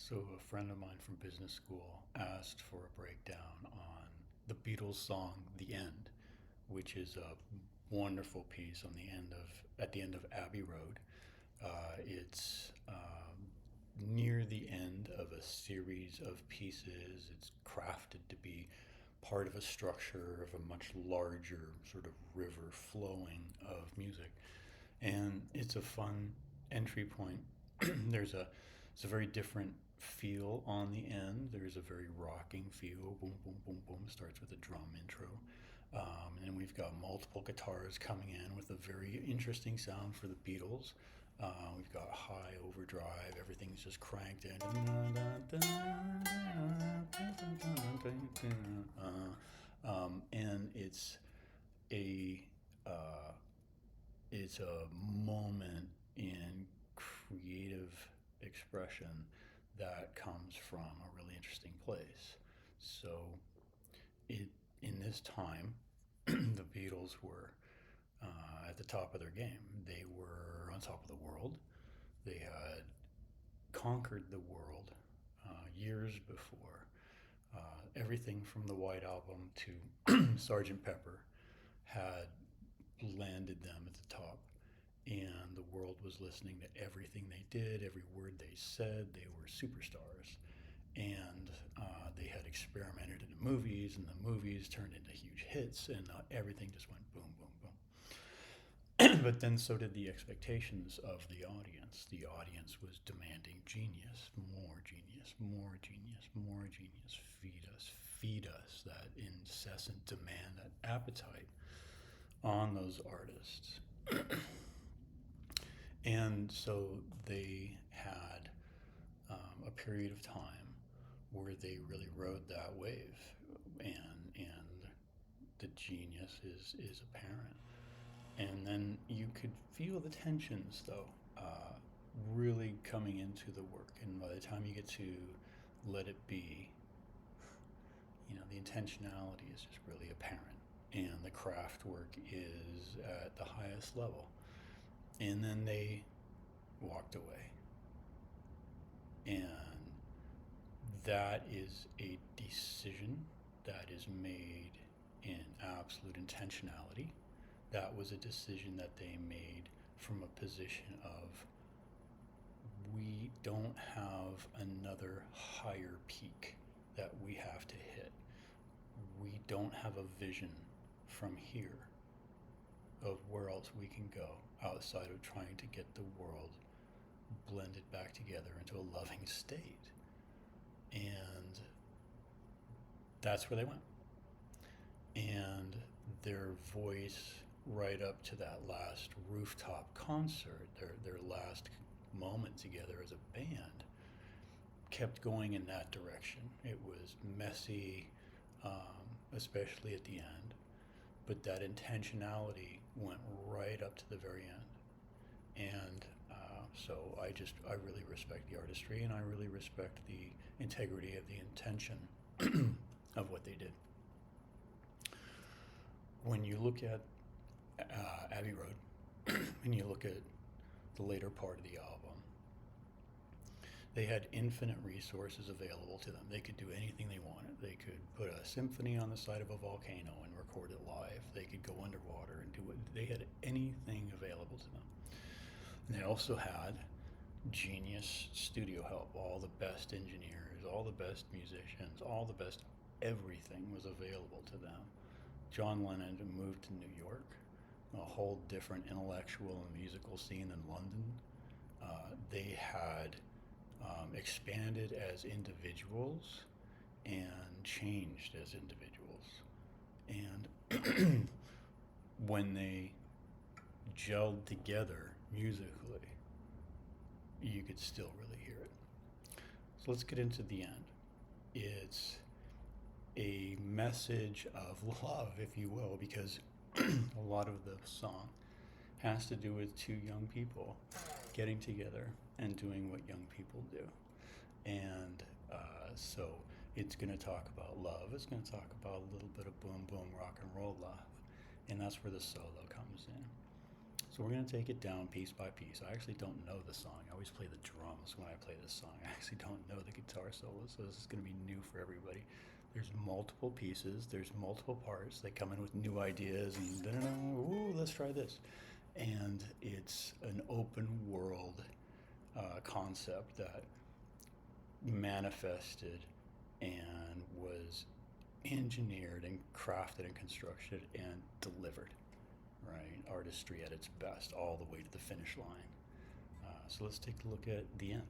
So, a friend of mine from business school asked for a breakdown on the Beatles song "The End," which is a wonderful piece at the end of Abbey Road. It's near the end of a series of pieces. It's crafted to be part of a structure of a much larger sort of river flowing of music, and it's a fun entry point. There's a it's a very different feel on the end. There's a very rocking feel. Boom, boom, boom, boom. Starts with a drum intro. And we've got multiple guitars coming in with a very interesting sound for the Beatles. We've got high overdrive. Everything's just cranked in. And a uh, it's a moment in creative expression that comes from a really interesting place. So, it in this time, the Beatles were at the top of their game. They were on top of the world. They had conquered the world years before. Everything from the White Album to Sergeant Pepper had landed them at the top, and the world was listening to everything they did, every word they said. They were superstars, and they had experimented in the movies, and the movies turned into huge hits, and everything just went boom, boom, boom. But then so did the expectations of the audience. The audience was demanding genius, more genius, more genius, more genius. Feed us. That incessant demand, that appetite on those artists. And so they had a period of time where they really rode that wave, and the genius is apparent. And then you could feel the tensions, though, really coming into the work. And by the time you get to Let It Be, the intentionality is just really apparent, and the craft work is at the highest level. And then they walked away, and that is a decision that is made in absolute intentionality. That was a decision that they made from a position of, we don't have another higher peak that we have to hit. We don't have a vision from here of where else we can go outside of trying to get the world blended back together into a loving state. And that's where they went. And their voice, right up to that last rooftop concert, their last moment together as a band, kept going in that direction. It was messy, especially at the end, but that intentionality went right up to the very end. And so I really respect the artistry, and I really respect the integrity of the intention of what they did. When you look at Abbey Road, and you look at the later part of the album, they had infinite resources available to them. They could do anything they wanted. They could put a symphony on the side of a volcano and record it live. They could go underwater and do it. They had anything available to them. And they also had genius studio help. All the best engineers, all the best musicians, all the best everything was available to them. John Lennon moved to New York, a whole different intellectual and musical scene than London. They had expanded as individuals and changed as individuals. And when they gelled together musically, you could still really hear it. So let's get into the end. It's a message of love, if you will, because a lot of the song has to do with two young people getting together and doing what young people do. And so it's going to talk about love. It's going to talk about a little bit of boom, boom, rock and roll love. And that's where the solo comes in. So we're going to take it down piece by piece. I actually don't know the song. I always play the drums when I play this song. I actually don't know the guitar solo, so this is going to be new for everybody. There's multiple pieces. There's multiple parts. They come in with new ideas and ooh, let's try this. And it's an open world concept that manifested and was engineered and crafted and constructed and delivered, right? Artistry at its best, all the way to the finish line. So let's take a look at the end.